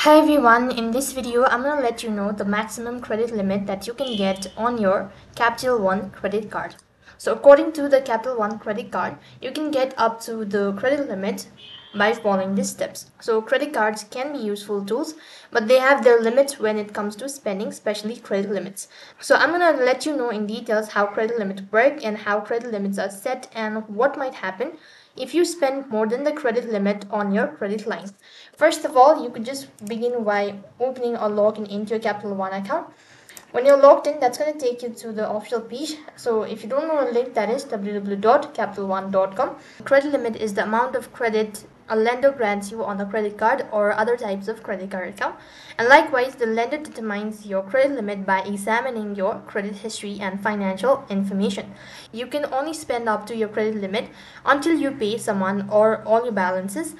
Hi everyone, in this video I'm going to let you know the maximum credit limit that you can get on your Capital One credit card. So according to the Capital One credit card, you can get up to the credit limit by following these steps. So credit cards can be useful tools, but they have their limits when it comes to spending, especially credit limits. So I'm going to let you know in details how credit limits work and how credit limits are set and what might happen if you spend more than the credit limit on your credit line. First of all, you could just begin by opening or logging into your Capital One account. When you're logged in, that's going to take you to the official page. So if you don't know a link, that is www.capitalone.com. Credit limit is the amount of credit a lender grants you on a credit card or other types of credit card account. And likewise, the lender determines your credit limit by examining your credit history and financial information. You can only spend up to your credit limit until you pay someone or all your balances.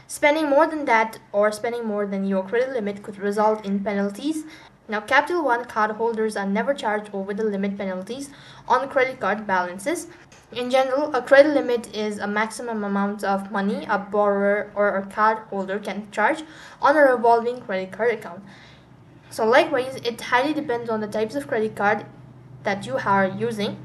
Spending more than that or spending more than your credit limit could result in penalties. Now, Capital One card holders are never charged over the limit penalties on credit card balances. In general, a credit limit is a maximum amount of money a borrower or a card holder can charge on a revolving credit card account. So likewise, it highly depends on the types of credit card that you are using.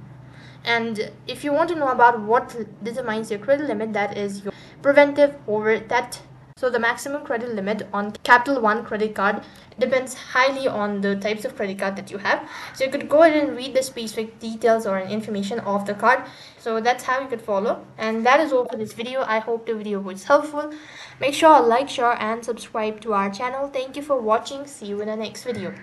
And if you want to know about what determines your credit limit, that is your preventive over that. So the maximum credit limit on Capital One credit card depends highly on the types of credit card that you have. So you could go ahead and read the specific details or information of the card. So that's how you could follow. And that is all for this video. I hope the video was helpful. Make sure to like, share and subscribe to our channel. Thank you for watching. See you in the next video.